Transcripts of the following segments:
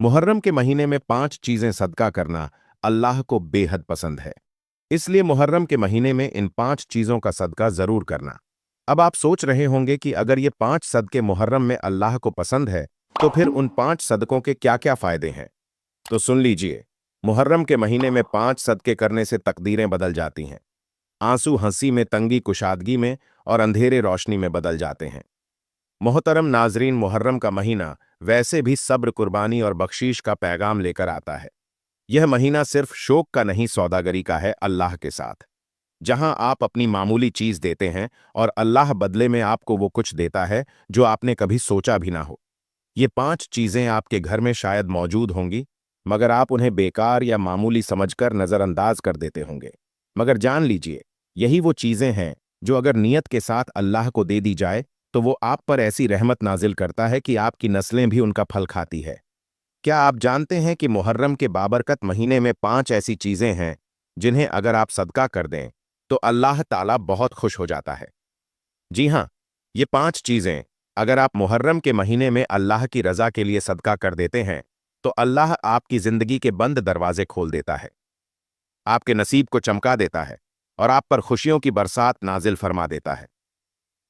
मुहर्रम के महीने में 5 चीजें सदका करना अल्लाह को बेहद पसंद है। इसलिए मुहर्रम के महीने में इन 5 चीजों का सदका जरूर करना। अब आप सोच रहे होंगे कि अगर ये 5 सदके मुहर्रम में अल्लाह को पसंद है, तो फिर उन 5 सदकों के क्या-क्या फायदे हैं? तो सुन लीजिए, मुहर्रम के महीने में 5 सदके करने से तकदीरें बदल जाती हैं। आंसू हंसी में, तंगी कुशादगी में और अंधेरे रोशनी में बदल जाते हैं। मोहतरम नाजरीन, मुहर्रम का महीना वैसे भी सब्र, कुर्बानी और बख्शीश का पैगाम लेकर आता है। यह महीना सिर्फ शोक का नहीं, सौदागरी का है अल्लाह के साथ। जहां आप अपनी मामूली चीज देते हैं और अल्लाह बदले में आपको वो कुछ देता है जो आपने कभी सोचा भी ना हो। ये 5 चीजें आपके घर में शायद मौजूद होंगी, मगर आप उन्हें बेकार या मामूली समझकर नजरअंदाज कर देते होंगे। मगर जान लीजिए, यही वो चीजें हैं जो अगर नियत के साथ अल्लाह को दे दी जाए, तो वो आप पर ऐसी रहमत नाजिल करता है कि आपकी नस्लें भी उनका फल खाती है। क्या आप जानते हैं कि मुहर्रम के बाबरकत महीने में 5 ऐसी चीजें हैं जिन्हें अगर आप सदका कर दें तो अल्लाह ताला बहुत खुश हो जाता है? जी हां, ये 5 चीजें अगर आप मुहर्रम के महीने में अल्लाह की रजा के लिए सदका कर देते हैं, तो अल्लाह आपकी जिंदगी के बंद दरवाजे खोल देता है, आपके नसीब को चमका देता है और आप पर खुशियों की बरसात नाजिल फरमा देता है।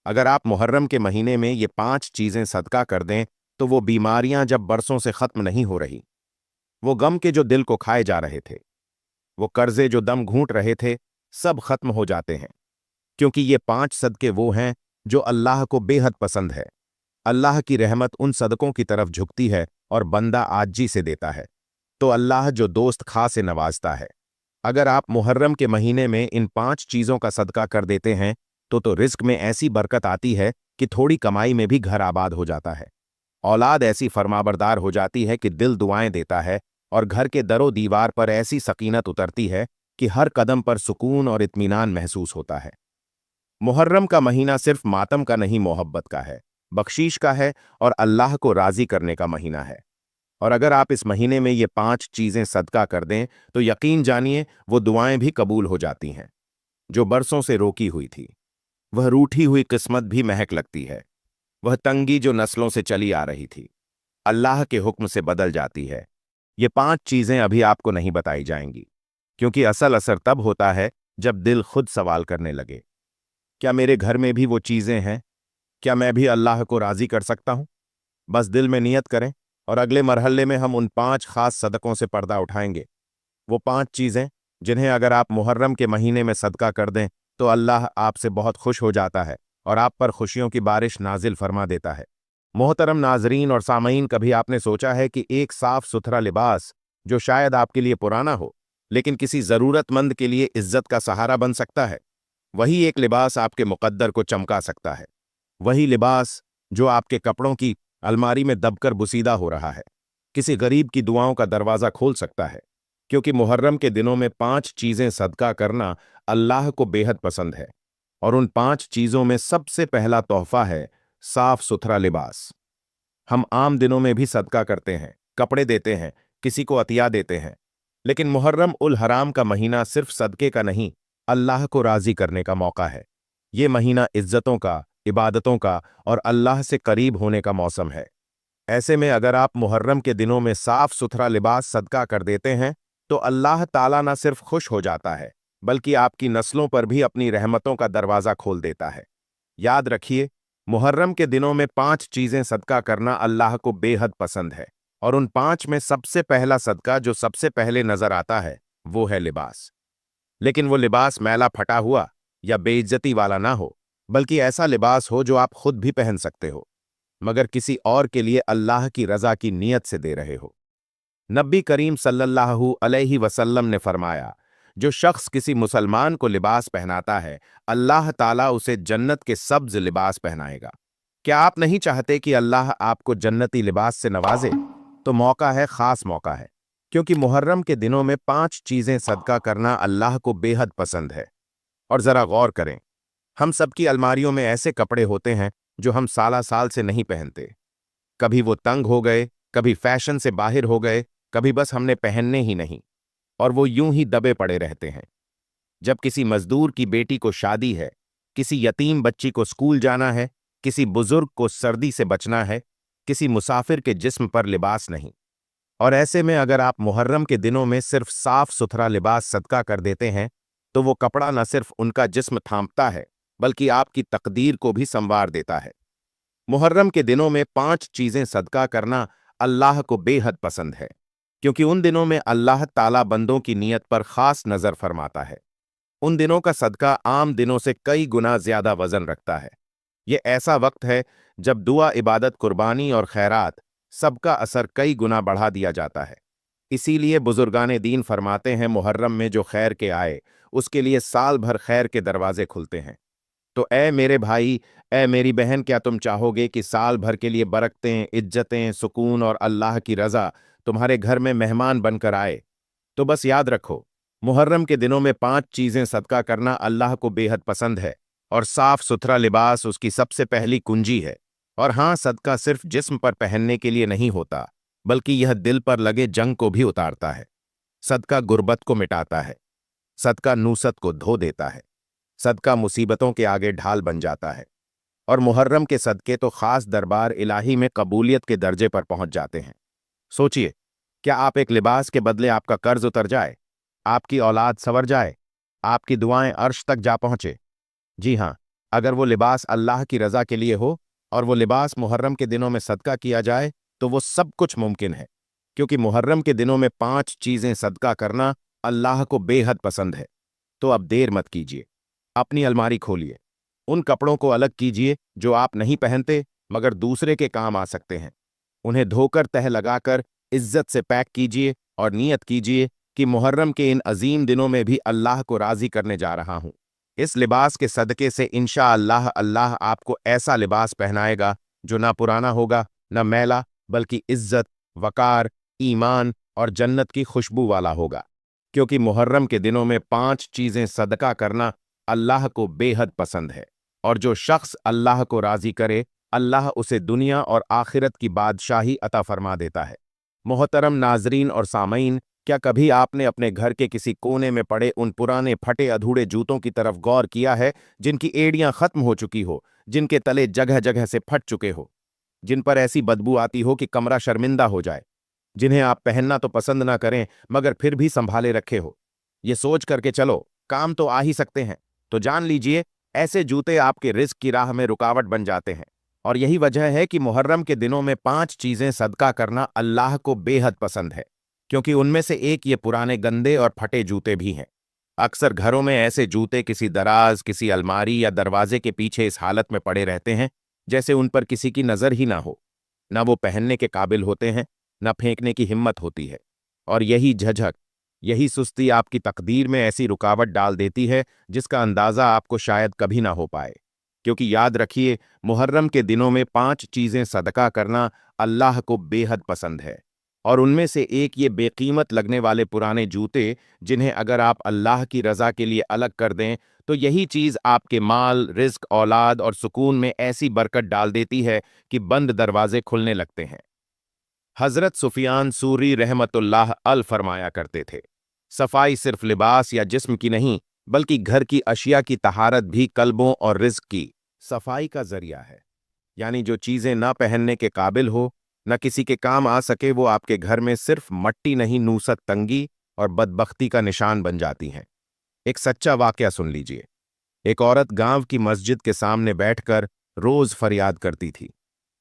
अगर आप मुहर्रम के महीने में ये 5 चीजें सदका कर दें, तो वो बीमारियां जब बरसों से खत्म नहीं हो रही, वो गम के जो दिल को खाए जा रहे थे, वो कर्जे जो दम घूंट रहे थे, सब खत्म हो जाते हैं। क्योंकि ये 5 सदके वो हैं जो अल्लाह को बेहद पसंद है। अल्लाह की रहमत उन सदकों की तरफ झुकती है और बंदा आजी से देता है, तो अल्लाह जो दोस्त खा से नवाजता है। अगर आप मुहर्रम के महीने में इन 5 चीजों का सदका कर देते हैं, तो रिज्क में ऐसी बरकत आती है कि थोड़ी कमाई में भी घर आबाद हो जाता है। औलाद ऐसी फरमाबरदार हो जाती है कि दिल दुआएं देता है और घर के दरो दीवार पर ऐसी सकीनत उतरती है कि हर कदम पर सुकून और इत्मीनान महसूस होता है। मुहर्रम का महीना सिर्फ मातम का नहीं, मोहब्बत का है, बख्शीश का है और अल्लाह को राजी करने का महीना है। और अगर आप इस महीने में ये 5 चीजें सदका कर दें, तो यकीन जानिए वो दुआएं भी कबूल हो जाती हैं जो बरसों से रोकी हुई थी। वह रूठी हुई किस्मत भी महक लगती है। वह तंगी जो नस्लों से चली आ रही थी, अल्लाह के हुक्म से बदल जाती है। ये 5 चीजें अभी आपको नहीं बताई जाएंगी, क्योंकि असल असर तब होता है जब दिल खुद सवाल करने लगे, क्या मेरे घर में भी वो चीजें हैं? क्या मैं भी अल्लाह को राजी कर सकता हूं? बस दिल में नियत करें और अगले मरहले में हम उन 5 खास सदकों से पर्दा उठाएंगे। वो 5 चीजें जिन्हें अगर आप मुहर्रम के महीने में सदका कर दें, तो अल्लाह आपसे बहुत खुश हो जाता है और आप पर खुशियों की बारिश नाजिल फरमा देता है। मोहतरम नाजरीन और सामईन, कभी आपने सोचा है कि एक साफ सुथरा लिबास जो शायद आपके लिए पुराना हो, लेकिन किसी जरूरतमंद के लिए इज्जत का सहारा बन सकता है? वही एक लिबास आपके मुकद्दर को चमका सकता है। वही लिबास जो आपके कपड़ों की अलमारी में दबकर बुसीदा हो रहा है, किसी गरीब की दुआओं का दरवाजा खोल सकता है। क्योंकि मुहर्रम के दिनों में 5 चीजें सदका करना अल्लाह को बेहद पसंद है, और उन 5 चीजों में सबसे पहला तोहफा है साफ सुथरा लिबास। हम आम दिनों में भी सदका करते हैं, कपड़े देते हैं, किसी को अतिया देते हैं, लेकिन मुहर्रम उल हराम का महीना सिर्फ सदके का नहीं, अल्लाह को राजी करने का मौका है। ये महीना इज्जतों का, इबादतों का और अल्लाह से करीब होने का मौसम है। ऐसे में अगर आप मुहर्रम के दिनों में साफ सुथरा लिबास सदका कर देते हैं, तो अल्लाह ताला न सिर्फ खुश हो जाता है, बल्कि आपकी नस्लों पर भी अपनी रहमतों का दरवाजा खोल देता है। याद रखिए, मुहर्रम के दिनों में 5 चीजें सदका करना अल्लाह को बेहद पसंद है, और उन 5 में सबसे पहला सदका जो सबसे पहले नजर आता है, वो है लिबास। लेकिन वो लिबास मैला फटा हुआ या बेइज्जती वाला ना हो, बल्कि ऐसा लिबास हो जो आप खुद भी पहन सकते हो, मगर किसी और के लिए अल्लाह की रजा की नीयत से दे रहे हो। नबी करीम सल्लल्लाहु अलैहि वसल्लम ने फरमाया, जो शख्स किसी मुसलमान को लिबास पहनाता है, अल्लाह ताला उसे जन्नत के सब्ज लिबास पहनाएगा। क्या आप नहीं चाहते कि अल्लाह आपको जन्नती लिबास से नवाजे? तो मौका है, खास मौका है, क्योंकि मुहर्रम के दिनों में 5 चीजें सदका करना अल्लाह को बेहद पसंद है। और जरा गौर करें, हम सबकी अलमारियों में ऐसे कपड़े होते हैं जो हम साला साल से नहीं पहनते। कभी वो तंग हो गए, कभी फैशन से बाहर हो गए, कभी बस हमने पहनने ही नहीं, और वो यूं ही दबे पड़े रहते हैं। जब किसी मजदूर की बेटी को शादी है, किसी यतीम बच्ची को स्कूल जाना है, किसी बुजुर्ग को सर्दी से बचना है, किसी मुसाफिर के जिस्म पर लिबास नहीं, और ऐसे में अगर आप मुहर्रम के दिनों में सिर्फ साफ सुथरा लिबास सदका कर देते हैं तो वो कपड़ा न सिर्फ उनका जिस्म थामता है बल्कि आपकी तकदीर को भी संवार देता है। मुहर्रम के दिनों में 5 चीजें सदका करना अल्लाह को बेहद पसंद है, क्योंकि उन दिनों में अल्लाह ताला बंदों की नीयत पर खास नजर फरमाता है। उन दिनों का सदका आम दिनों से कई गुना ज्यादा वजन रखता है। ये ऐसा वक्त है जब दुआ, इबादत, कुर्बानी और खैरात सबका असर कई गुना बढ़ा दिया जाता है। इसीलिए बुजुर्गाने दीन फरमाते हैं, मुहर्रम में जो खैर के आए उसके लिए साल भर खैर के दरवाजे खुलते हैं। तो ऐ मेरे भाई, ऐ मेरी बहन, क्या तुम चाहोगे कि साल भर के लिए बरकतें, इज्जतें, सुकून और अल्लाह की रजा तुम्हारे घर में मेहमान बनकर आए? तो बस याद रखो, मुहर्रम के दिनों में 5 चीजें सदका करना अल्लाह को बेहद पसंद है और साफ सुथरा लिबास उसकी सबसे पहली कुंजी है। और हाँ, सदका सिर्फ जिस्म पर पहनने के लिए नहीं होता, बल्कि यह दिल पर लगे जंग को भी उतारता है। सदका गुर्बत को मिटाता है, सदका नूसत को धो देता है, सदका मुसीबतों के आगे ढाल बन जाता है। और मुहर्रम के सदके तो खास दरबार इलाही में कबूलियत के दर्जे पर पहुंच जाते हैं। सोचिए, क्या आप एक लिबास के बदले आपका कर्ज उतर जाए, आपकी औलाद संवर जाए, आपकी दुआएं अर्श तक जा पहुंचे? जी हाँ, अगर वो लिबास अल्लाह की रजा के लिए हो और वो लिबास मुहर्रम के दिनों में सदका किया जाए तो वो सब कुछ मुमकिन है, क्योंकि मुहर्रम के दिनों में 5 चीजें सदका करना अल्लाह को बेहद पसंद है। तो अब देर मत कीजिए, अपनी अलमारी खोलिए, उन कपड़ों को अलग कीजिए जो आप नहीं पहनते मगर दूसरे के काम आ सकते हैं। उन्हें धोकर तह लगाकर इज्जत से पैक कीजिए और नियत कीजिए कि मुहर्रम के इन अजीम दिनों में भी अल्लाह को राजी करने जा रहा हूं। इस लिबास के सदके से इंशाअल्लाह अल्लाह आपको ऐसा लिबास पहनाएगा जो ना पुराना होगा, न मैला, बल्कि इज्जत, वकार, ईमान और जन्नत की खुशबू वाला होगा। क्योंकि मुहर्रम के दिनों में 5 चीजें सदका करना अल्लाह को बेहद पसंद है, और जो शख्स अल्लाह को राजी करे, अल्लाह उसे दुनिया और आखिरत की बादशाही अता फरमा देता है। मोहतरम नाजरीन और सामईन, क्या कभी आपने अपने घर के किसी कोने में पड़े उन पुराने फटे अधूरे जूतों की तरफ गौर किया है जिनकी एड़ियां खत्म हो चुकी हो, जिनके तले जगह जगह से फट चुके हो, जिन पर ऐसी बदबू आती हो कि कमरा शर्मिंदा हो जाए, जिन्हें आप पहनना तो पसंद ना करें मगर फिर भी संभाले रखे हो? ये सोच करके चलो, काम तो आ ही सकते हैं। तो जान लीजिए, ऐसे जूते आपके रिस्क की राह में रुकावट बन जाते हैं। और यही वजह है कि मुहर्रम के दिनों में 5 चीजें सदका करना अल्लाह को बेहद पसंद है, क्योंकि उनमें से एक ये पुराने गंदे और फटे जूते भी हैं। अक्सर घरों में ऐसे जूते किसी दराज, किसी अलमारी या दरवाजे के पीछे इस हालत में पड़े रहते हैं जैसे उन पर किसी की नजर ही ना हो। ना वो पहनने के काबिल होते हैं, ना फेंकने की हिम्मत होती है। और यही झझक, यही सुस्ती आपकी तकदीर में ऐसी रुकावट डाल देती है जिसका अंदाजा आपको शायद कभी ना हो पाए। क्योंकि याद रखिए, मुहर्रम के दिनों में 5 चीजें सदका करना अल्लाह को बेहद पसंद है, और उनमें से एक ये बेकीमत लगने वाले पुराने जूते, जिन्हें अगर आप अल्लाह की रजा के लिए अलग कर दें तो यही चीज आपके माल, रिज्क, औलाद और सुकून में ऐसी बरकत डाल देती है कि बंद दरवाजे खुलने लगते हैं। हजरत सुफियान सूरी रहमतुल्लाह अल फरमाया करते थे, सफाई सिर्फ लिबास या जिस्म की नहीं, बल्कि घर की अशिया की तहारत भी कल्बों और रिज्क की सफाई का जरिया है। यानी जो चीजें ना पहनने के काबिल हो, न किसी के काम आ सके, वो आपके घर में सिर्फ मट्टी नहीं, नूसत, तंगी और बदबख्ती का निशान बन जाती हैं। एक सच्चा वाकया सुन लीजिए। एक औरत गांव की मस्जिद के सामने बैठकर रोज फरियाद करती थी,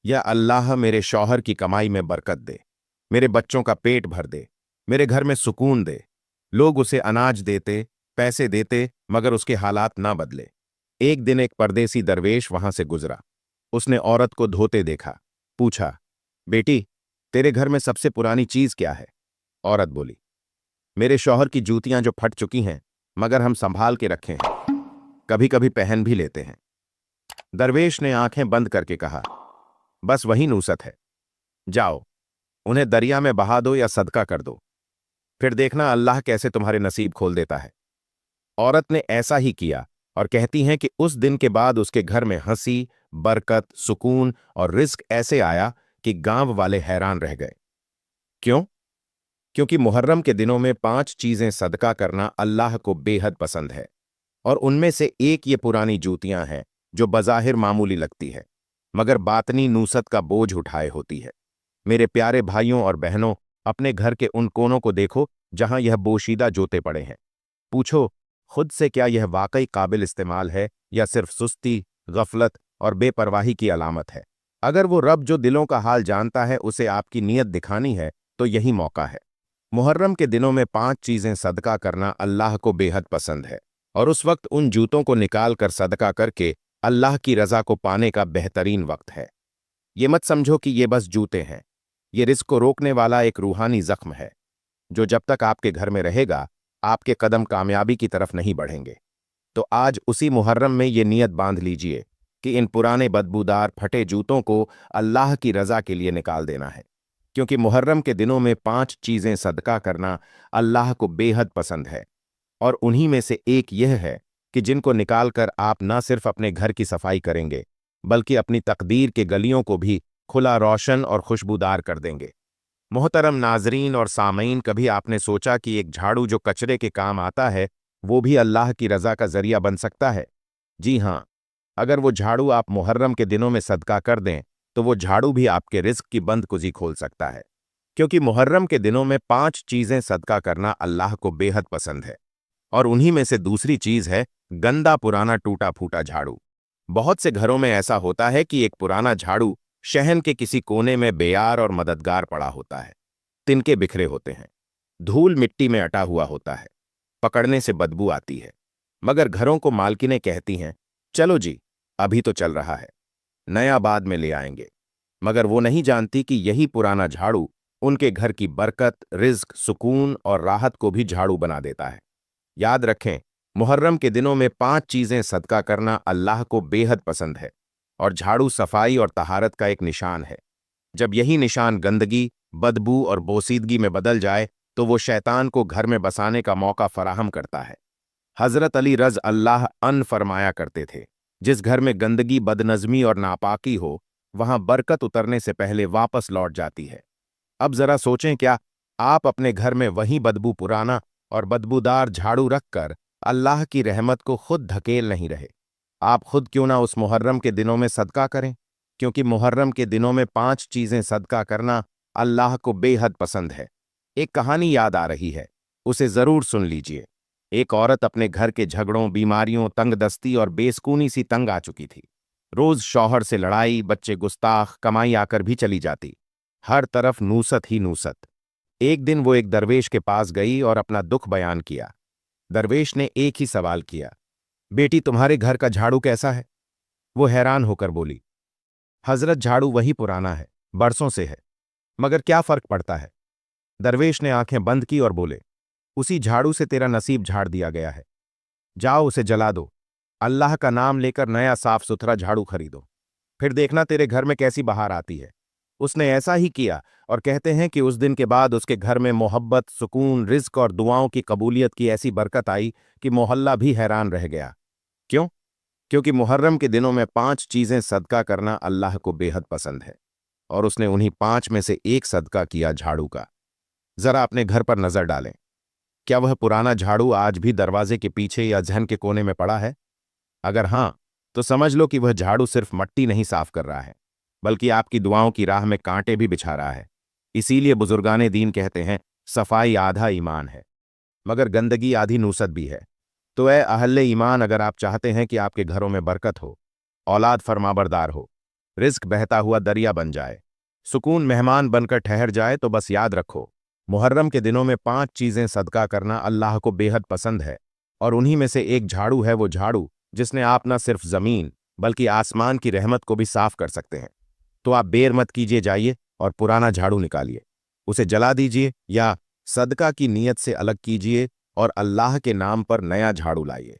या अल्लाह मेरे शौहर की कमाई में बरकत दे, मेरे बच्चों का पेट भर दे, मेरे घर में सुकून दे। लोग उसे अनाज देते, पैसे देते, मगर उसके हालात ना बदले। एक दिन एक परदेसी दरवेश वहां से गुजरा। उसने औरत को धोते देखा। पूछा, बेटी, तेरे घर में सबसे पुरानी चीज क्या है? औरत बोली, मेरे शौहर की जूतियां जो फट चुकी हैं, मगर हम संभाल के रखे हैं, कभी कभी पहन भी लेते हैं। दरवेश ने आंखें बंद करके कहा, बस वही नूसत है, जाओ उन्हें दरिया में बहा दो या सदका कर दो, फिर देखना अल्लाह कैसे तुम्हारे नसीब खोल देता है। औरत ने ऐसा ही किया, और कहती हैं कि उस दिन के बाद उसके घर में हंसी, बरकत, सुकून और रिज्क ऐसे आया कि गांव वाले हैरान रह गए। क्यों? क्योंकि मुहर्रम के दिनों में 5 चीजें सदका करना अल्लाह को बेहद पसंद है, और उनमें से एक ये पुरानी जूतियां हैं जो बज़ाहिर मामूली लगती है, मगर बातनी नूसत का बोझ उठाए होती है। मेरे प्यारे भाइयों और बहनों, अपने घर के उन कोनों को देखो जहां यह बोशीदा जोते पड़े हैं। पूछो खुद से, क्या यह वाकई काबिल इस्तेमाल है या सिर्फ सुस्ती, गफलत और बेपरवाही की अलामत है? अगर वो रब जो दिलों का हाल जानता है उसे आपकी नीयत दिखानी है तो यही मौका है। मुहर्रम के दिनों में 5 चीजें सदका करना अल्लाह को बेहद पसंद है, और उस वक्त उन जूतों को निकाल कर सदका करके अल्लाह की रजा को पाने का बेहतरीन वक्त है। ये मत समझो कि ये बस जूते हैं। ये रिस्क को रोकने वाला एक रूहानी जख्म है, जो जब तक आपके घर में रहेगा आपके कदम कामयाबी की तरफ नहीं बढ़ेंगे। तो आज उसी मुहर्रम में ये नियत बांध लीजिए कि इन पुराने बदबूदार फटे जूतों को अल्लाह की रजा के लिए निकाल देना है, क्योंकि मुहर्रम के दिनों में 5 चीजें सदका करना अल्लाह को बेहद पसंद है, और उन्हीं में से एक यह है कि जिनको निकालकर आप न सिर्फ अपने घर की सफाई करेंगे बल्कि अपनी तकदीर के गलियों को भी खुला, रोशन और खुशबूदार कर देंगे। मोहतरम नाजरीन और सामईन, कभी आपने सोचा कि एक झाड़ू जो कचरे के काम आता है वो भी अल्लाह की रजा का जरिया बन सकता है? जी हां, अगर वो झाड़ू आप मुहर्रम के दिनों में सदका कर दें तो वो झाड़ू भी आपके रिस्क की बंद कुंजी खोल सकता है, क्योंकि मुहर्रम के दिनों में 5 चीजें सदका करना अल्लाह को बेहद पसंद है, और उन्हीं में से दूसरी चीज है गंदा पुराना टूटा फूटा झाड़ू। बहुत से घरों में ऐसा होता है कि एक पुराना झाड़ू शहन के किसी कोने में बेयार और मददगार पड़ा होता है। तिनके बिखरे होते हैं, धूल मिट्टी में अटा हुआ होता है, पकड़ने से बदबू आती है, मगर घरों को मालकिनें कहती हैं, चलो जी अभी तो चल रहा है, नया बाद में ले आएंगे। मगर वो नहीं जानती कि यही पुराना झाड़ू उनके घर की बरकत, रिज्क, सुकून और राहत को भी झाड़ू बना देता है। याद रखें, मुहर्रम के दिनों में 5 चीजें सदका करना अल्लाह को बेहद पसंद है, और झाड़ू सफाई और तहारत का एक निशान है। जब यही निशान गंदगी, बदबू और बोसीदगी में बदल जाए तो वो शैतान को घर में बसाने का मौका फराहम करता है। हजरत अली रज़ अल्लाह अन फरमाया करते थे, जिस घर में गंदगी, बदनज़मी और नापाकी हो वहां बरकत उतरने से पहले वापस लौट जाती है। अब जरा सोचें, क्या आप अपने घर में वही बदबू पुराना और बदबूदार झाड़ू रखकर अल्लाह की रहमत को खुद धकेल नहीं रहे? आप खुद क्यों ना उस मुहर्रम के दिनों में सदका करें, क्योंकि मुहर्रम के दिनों में 5 चीजें सदका करना अल्लाह को बेहद पसंद है। एक कहानी याद आ रही है, उसे जरूर सुन लीजिए। एक औरत अपने घर के झगड़ों, बीमारियों, तंगदस्ती और बेसकूनी सी तंग आ चुकी थी। रोज शौहर से लड़ाई, बच्चे गुस्ताख, कमाई आकर भी चली जाती, हर तरफ नूसत ही नूसत। एक दिन वो एक दरवेश के पास गई और अपना दुख बयान किया। दरवेश ने एक ही सवाल किया, बेटी तुम्हारे घर का झाड़ू कैसा है? वो हैरान होकर बोली, हजरत झाड़ू वही पुराना है, बरसों से है, मगर क्या फर्क पड़ता है? दरवेश ने आंखें बंद की और बोले, उसी झाड़ू से तेरा नसीब झाड़ दिया गया है, जाओ उसे जला दो, अल्लाह का नाम लेकर नया साफ सुथरा झाड़ू खरीदो, फिर देखना तेरे घर में कैसी बहार आती है। उसने ऐसा ही किया, और कहते हैं कि उस दिन के बाद उसके घर में मोहब्बत, सुकून, रिज्क और दुआओं की कबूलियत की ऐसी बरकत आई कि मोहल्ला भी हैरान रह गया। क्यों? क्योंकि मुहर्रम के दिनों में 5 चीजें सदका करना अल्लाह को बेहद पसंद है, और उसने उन्हीं 5 में से एक सदका किया, झाड़ू का। जरा अपने घर पर नजर डालें, क्या वह पुराना झाड़ू आज भी दरवाजे के पीछे या जहन के कोने में पड़ा है? अगर हां, तो समझ लो कि वह झाड़ू सिर्फ मट्टी नहीं साफ कर रहा है, बल्कि आपकी दुआओं की राह में कांटे भी बिछा रहा है। इसीलिए बुजुर्गाने दीन कहते हैं, सफाई आधा ईमान है, मगर गंदगी आधी नूसत भी है। तो ए अहले ईमान, अगर आप चाहते हैं कि आपके घरों में बरकत हो, औलाद फरमाबरदार हो, रिस्क बहता हुआ दरिया बन जाए, सुकून मेहमान बनकर ठहर जाए, तो बस याद रखो, मुहर्रम के दिनों में 5 चीजें सदका करना अल्लाह को बेहद पसंद है, और उन्हीं में से एक झाड़ू है, वो झाड़ू जिसने आप न सिर्फ जमीन बल्कि आसमान की रहमत को भी साफ कर सकते हैं। तो आप बेर मत कीजिए, जाइए और पुराना झाड़ू निकालिए, उसे जला दीजिए या सदका की नीयत से अलग कीजिए और अल्लाह के नाम पर नया झाड़ू लाइए।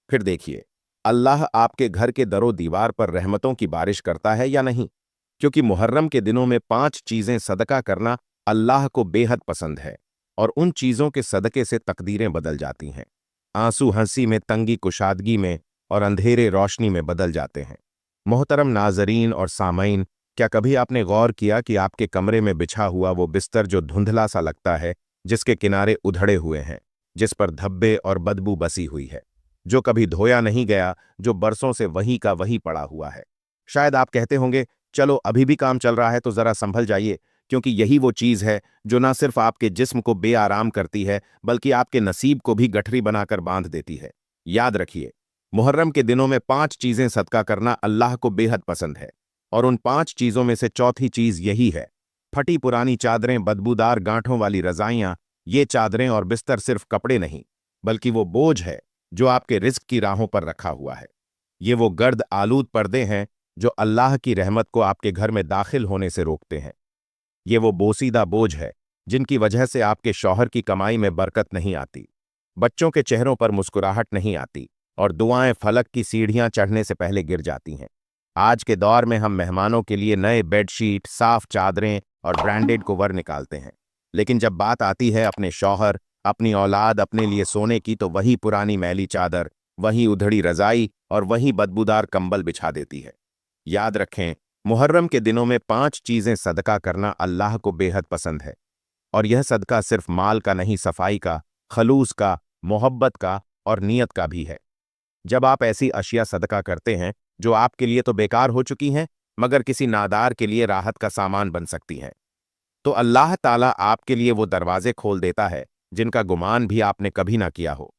फिर देखिए, अल्लाह आपके घर के दरो दीवार पर रहमतों की बारिश करता है या नहीं, क्योंकि मुहर्रम के दिनों में 5 चीजें सदका करना अल्लाह को बेहद पसंद है, और उन चीजों के सदके से तकदीरें बदल जाती हैं। आंसू हंसी में, तंगी कुशादगी में, और अंधेरे रोशनी में बदल जाते हैं। मोहतरम नाजरीन और सामईन, क्या कभी आपने गौर किया कि आपके कमरे में बिछा हुआ वो बिस्तर जो धुंधला सा लगता है, जिसके किनारे उधड़े हुए हैं, जिस पर धब्बे और बदबू बसी हुई है, जो कभी धोया नहीं गया, जो बरसों से वहीं का वहीं पड़ा हुआ है? शायद आप कहते होंगे, चलो अभी भी काम चल रहा है तो जरा संभल जाइए, क्योंकि यही वो चीज़ है जो ना सिर्फ आपके जिस्म को बेआराम करती है बल्कि आपके नसीब को भी गठरी बनाकर बांध देती है। याद रखिए, मुहर्रम के दिनों में 5 चीज़ें सदका करना अल्लाह को बेहद पसंद है, और उन 5 चीज़ों में से चौथी चीज़ यही है। फटी पुरानी चादरें, बदबूदार गांठों वाली रज़ाइयाँ। ये चादरें और बिस्तर सिर्फ कपड़े नहीं, बल्कि वो बोझ है जो आपके रिज़्क की राहों पर रखा हुआ है। ये वो गर्द आलूद पर्दे हैं जो अल्लाह की रहमत को आपके घर में दाखिल होने से रोकते हैं। ये वो बोसीदा बोझ है जिनकी वजह से आपके शौहर की कमाई में बरकत नहीं आती, बच्चों के चेहरों पर मुस्कुराहट नहीं आती, और दुआएं फलक की सीढ़ियां चढ़ने से पहले गिर जाती हैं। आज के दौर में हम मेहमानों के लिए नए बेडशीट, साफ चादरें और ब्रांडेड कवर निकालते हैं, लेकिन जब बात आती है अपने शौहर, अपनी औलाद, अपने लिए सोने की, तो वही पुरानी मैली चादर, वही उधड़ी रजाई और वही बदबूदार कंबल बिछा देती है। याद रखें, मुहर्रम के दिनों में 5 चीज़ें सदका करना अल्लाह को बेहद पसंद है, और यह सदका सिर्फ माल का नहीं, सफाई का, खलूस का, मोहब्बत का और नियत का भी है। जब आप ऐसी अशिया सदका करते हैं जो आपके लिए तो बेकार हो चुकी हैं मगर किसी नादार के लिए राहत का सामान बन सकती हैं, तो अल्लाह ताला आपके लिए वो दरवाजे खोल देता है जिनका गुमान भी आपने कभी ना किया हो।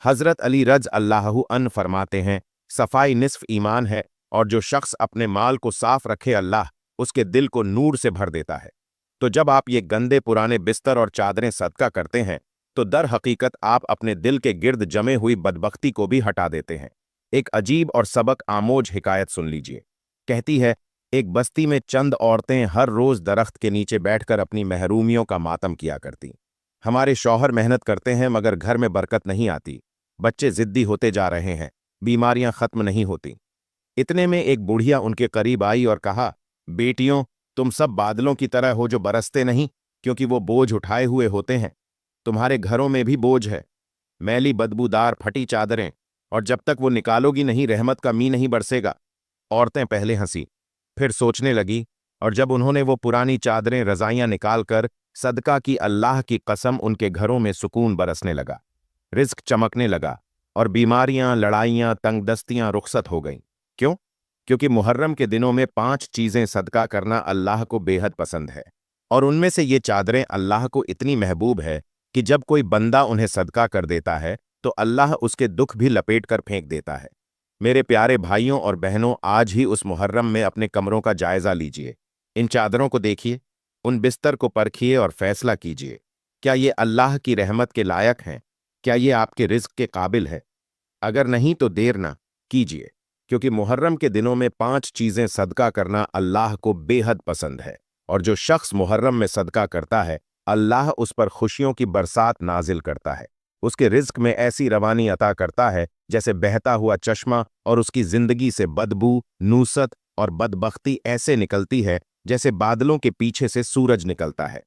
हजरत अली रज अल्लाहु अन्हु फरमाते हैं, सफाई निस्फ ईमान है, और जो शख्स अपने माल को साफ रखे अल्लाह उसके दिल को नूर से भर देता है। तो जब आप ये गंदे पुराने बिस्तर और चादरें सदका करते हैं तो दर हकीकत आप अपने दिल के गिर्द जमे हुई बदबख्ती को भी हटा देते हैं। एक अजीब और सबक आमोज हिकायत सुन लीजिए। कहती है, एक बस्ती में चंद औरतें हर रोज दरख्त के नीचे बैठकर अपनी महरूमियों का मातम किया करती। हमारे शौहर मेहनत करते हैं मगर घर में बरकत नहीं आती, बच्चे जिद्दी होते जा रहे हैं, बीमारियां खत्म नहीं होती। इतने में एक बुढ़िया उनके करीब आई और कहा, बेटियों, तुम सब बादलों की तरह हो जो बरसते नहीं, क्योंकि वो बोझ उठाए हुए होते हैं। तुम्हारे घरों में भी बोझ है, मैली बदबूदार फटी चादरें, और जब तक वो निकालोगी नहीं रहमत का मी नहीं बरसेगा। औरतें पहले हंसी, फिर सोचने लगी, और जब उन्होंने वो पुरानी चादरें, रजाइयां निकालकर सदका की, अल्लाह की कसम, उनके घरों में सुकून बरसने लगा, रिज्क चमकने लगा, और बीमारियां, लड़ाइयां, तंगदस्तियां रुखसत हो गईं। क्यों? क्योंकि मुहर्रम के दिनों में 5 चीजें सदका करना अल्लाह को बेहद पसंद है, और उनमें से ये चादरें अल्लाह को इतनी महबूब है कि जब कोई बंदा उन्हें सदका कर देता है तो अल्लाह उसके दुख भी लपेट कर फेंक देता है। मेरे प्यारे भाइयों और बहनों, आज ही उस मुहर्रम में अपने कमरों का जायजा लीजिए। इन चादरों को देखिए, उन बिस्तर को परखिए और फैसला कीजिए, क्या ये अल्लाह की रहमत के लायक हैं? क्या ये आपके रिज्क के काबिल है? अगर नहीं तो देर ना कीजिए, क्योंकि मुहर्रम के दिनों में 5 चीजें सदका करना अल्लाह को बेहद पसंद है, और जो शख्स मुहर्रम में सदका करता है अल्लाह उस पर खुशियों की बरसात नाजिल करता है, उसके रिज्क में ऐसी रवानी अता करता है जैसे बहता हुआ चश्मा, और उसकी जिंदगी से बदबू, नूसत और बदबख्ती ऐसे निकलती है जैसे बादलों के पीछे से सूरज निकलता है।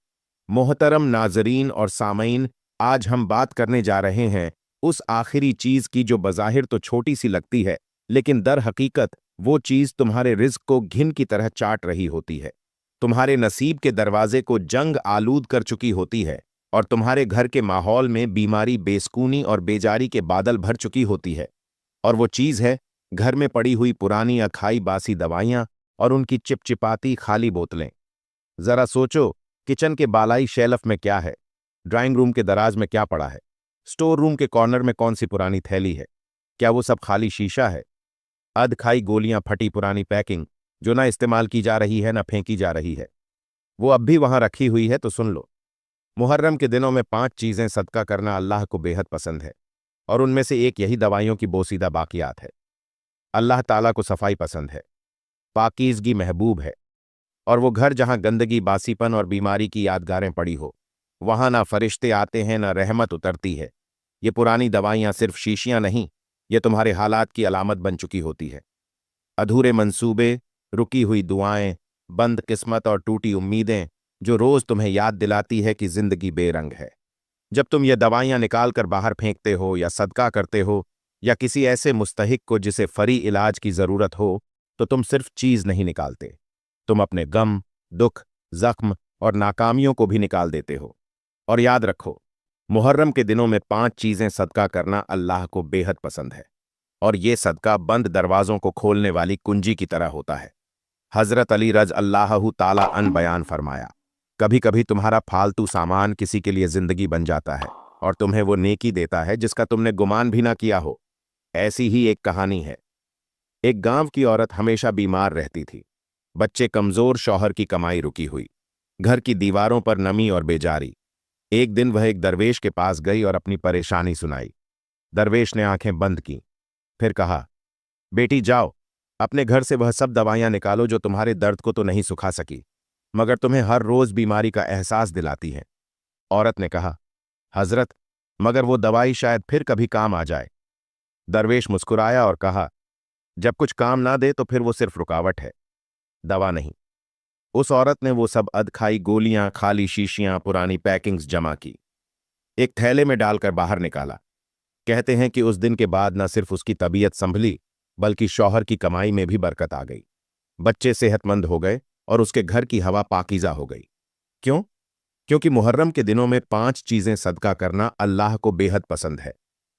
मोहतरम नाजरीन और सामईन, आज हम बात करने जा रहे हैं उस आखिरी चीज की जो बज़ाहिर तो छोटी सी लगती है, लेकिन दर हकीकत वो चीज तुम्हारे रिज्क को घिन की तरह चाट रही होती है, तुम्हारे नसीब के दरवाजे को जंग आलूद कर चुकी होती है, और तुम्हारे घर के माहौल में बीमारी, बेसकूनी और बेजारी के बादल भर चुकी होती है। और वो चीज है घर में पड़ी हुई पुरानी अखाई बासी दवाइयां और उनकी चिपचिपाती खाली बोतलें। जरा सोचो, किचन के बालाई शेल्फ में क्या है, ड्राइंग रूम के दराज में क्या पड़ा है, स्टोर रूम के कॉर्नर में कौन सी पुरानी थैली है? क्या वो सब खाली शीशा है? अध खाई गोलियां, फटी पुरानी पैकिंग जो ना इस्तेमाल की जा रही है ना फेंकी जा रही है, वो अब भी वहां रखी हुई है। तो सुन लो, मुहर्रम के दिनों में 5 चीजें सदका करना अल्लाह को बेहद पसंद है, और उनमें से एक यही दवाइयों की बोसीदा बाकियात है। अल्लाह ताला को सफाई पसंद है, पाकीज़गी महबूब है, और वो घर जहां गंदगी, बासीपन और बीमारी की यादगारें पड़ी हो, वहां ना फरिश्ते आते हैं ना रहमत उतरती है। ये पुरानी दवाइयां सिर्फ शीशियां नहीं, ये तुम्हारे हालात की अलामत बन चुकी होती है। अधूरे मंसूबे, रुकी हुई दुआएं, बंद किस्मत और टूटी उम्मीदें जो रोज तुम्हें याद दिलाती है कि जिंदगी बेरंग है। जब तुम ये दवाइयां निकाल कर बाहर फेंकते हो या सदका करते हो या किसी ऐसे मुस्तहिक को जिसे फरी इलाज की जरूरत हो, तो तुम सिर्फ चीज नहीं निकालते, तुम अपने गम, दुख, जख्म और नाकामियों को भी निकाल देते हो। और याद रखो, मुहर्रम के दिनों में 5 चीजें सदका करना अल्लाह को बेहद पसंद है, और ये सदका बंद दरवाजों को खोलने वाली कुंजी की तरह होता है। हजरत अली रज अल्लाहु ताला अन बयान फरमाया, कभी कभी तुम्हारा फालतू सामान किसी के लिए जिंदगी बन जाता है और तुम्हें वो नेकी देता है जिसका तुमने गुमान भी ना किया हो। ऐसी ही एक कहानी है। एक गांव की औरत हमेशा बीमार रहती थी। बच्चे कमजोर, शौहर की कमाई रुकी हुई, घर की दीवारों पर नमी और बेजारी। एक दिन वह एक दरवेश के पास गई और अपनी परेशानी सुनाई। दरवेश ने आंखें बंद की, फिर कहा, बेटी जाओ, अपने घर से वह सब दवाइयां निकालो जो तुम्हारे दर्द को तो नहीं सुखा सकी मगर तुम्हें हर रोज बीमारी का एहसास दिलाती हैं। औरत ने कहा, हजरत, मगर वो दवाई शायद फिर कभी काम आ जाए। दरवेश मुस्कुराया और कहा, जब कुछ काम ना दे तो फिर वो सिर्फ रुकावट है, दवा नहीं। उस औरत ने वो सब अधखाई गोलियां, खाली शीशियां, पुरानी पैकिंग्स जमा की, एक थैले में डालकर बाहर निकाला। कहते हैं कि उस दिन के बाद न सिर्फ उसकी तबीयत संभली बल्कि शौहर की कमाई में भी बरकत आ गई। बच्चे सेहतमंद हो गए और उसके घर की हवा पाकीज़ा हो गई। क्यों? क्योंकि मुहर्रम के दिनों में 5 चीजें सदका करना अल्लाह को बेहद पसंद है,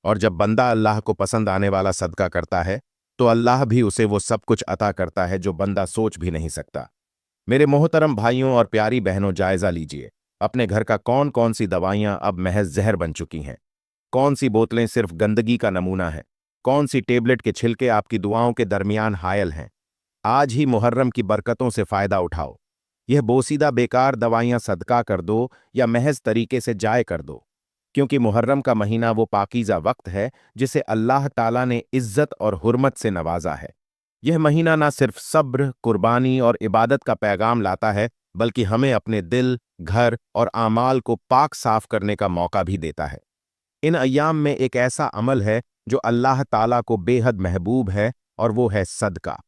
और जब बंदा अल्लाह को पसंद आने वाला सदका करता है तो अल्लाह भी उसे वो सब कुछ अता करता है जो बंदा सोच भी नहीं सकता। मेरे मोहतरम भाइयों और प्यारी बहनों, जायजा लीजिए अपने घर का कौन कौन सी दवाइयां अब महज जहर बन चुकी हैं, कौन सी बोतलें सिर्फ गंदगी का नमूना है, कौन सी टेबलेट के छिलके आपकी दुआओं के दरमियान हायल हैं। आज ही मुहर्रम की बरकतों से फायदा उठाओ। यह बोसीदा बेकार दवाइयां सदका कर दो या महज तरीके से जाय कर दो, क्योंकि मुहर्रम का महीना वो पाकीज़ा वक्त है जिसे अल्लाह ताला ने इज्जत और हुर्मत से नवाजा है। यह महीना ना सिर्फ सब्र, कुर्बानी और इबादत का पैगाम लाता है बल्कि हमें अपने दिल, घर और आमाल को पाक साफ करने का मौका भी देता है। इन अय्याम में एक ऐसा अमल है जो अल्लाह ताला को बेहद महबूब है और वो है सदका।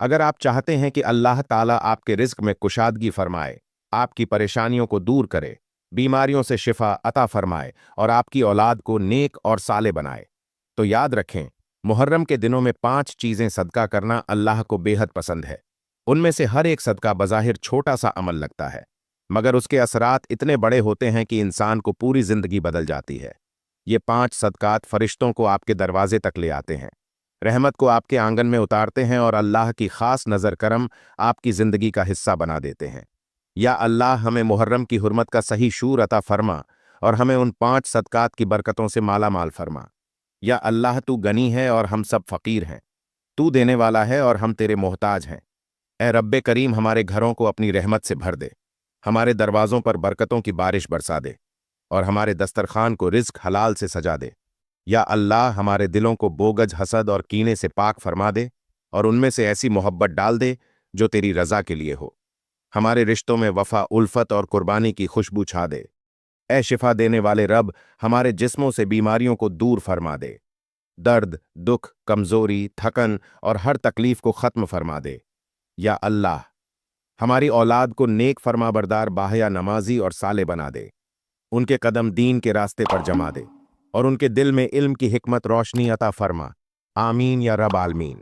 अगर आप चाहते हैं कि अल्लाह ताला आपके रिज्क में कुशादगी फरमाए, आपकी परेशानियों को दूर करे, बीमारियों से शिफा अता फरमाए और आपकी औलाद को नेक और साले बनाए, तो याद रखें, मुहर्रम के दिनों में 5 चीजें सदका करना अल्लाह को बेहद पसंद है। उनमें से हर एक सदका बज़ाहिर छोटा सा अमल लगता है, मगर उसके असरात इतने बड़े होते हैं कि इंसान को पूरी जिंदगी बदल जाती है। ये 5 सदकात फरिश्तों को आपके दरवाजे तक ले आते हैं, रहमत को आपके आंगन में उतारते हैं और अल्लाह की खास नज़र करम आपकी जिंदगी का हिस्सा बना देते हैं। या अल्लाह हमें मुहर्रम की हुर्मत का सही शूर अता फरमा और हमें उन 5 सदकात की बरकतों से माला माल फरमा। या अल्लाह, तू गनी है और हम सब फकीर हैं, तू देने वाला है और हम तेरे मोहताज हैं। ए रब्बे करीम, हमारे घरों को अपनी रहमत से भर दे, हमारे दरवाज़ों पर बरकतों की बारिश बरसा दे और हमारे दस्तरखान को रिज्क हलाल से सजा दे। या अल्लाह, हमारे दिलों को बोगज, हसद और कीने से पाक फरमा दे और उनमें से ऐसी मोहब्बत डाल दे जो तेरी रज़ा के लिए हो। हमारे रिश्तों में वफ़ा, उल्फत और कुर्बानी की खुशबू छा दे। ए शिफा देने वाले रब, हमारे जिस्मों से बीमारियों को दूर फरमा दे। दर्द, दुख, कमज़ोरी, थकन और हर तकलीफ को ख़त्म फरमा दे। या अल्लाह, हमारी औलाद को नेक फरमाबरदार, बाहया, नमाजी और साले बना दे। उनके कदम दीन के रास्ते पर जमा दे और उनके दिल में इल्म की हिकमत रोशनी अता फरमा। आमीन या रब आलमीन।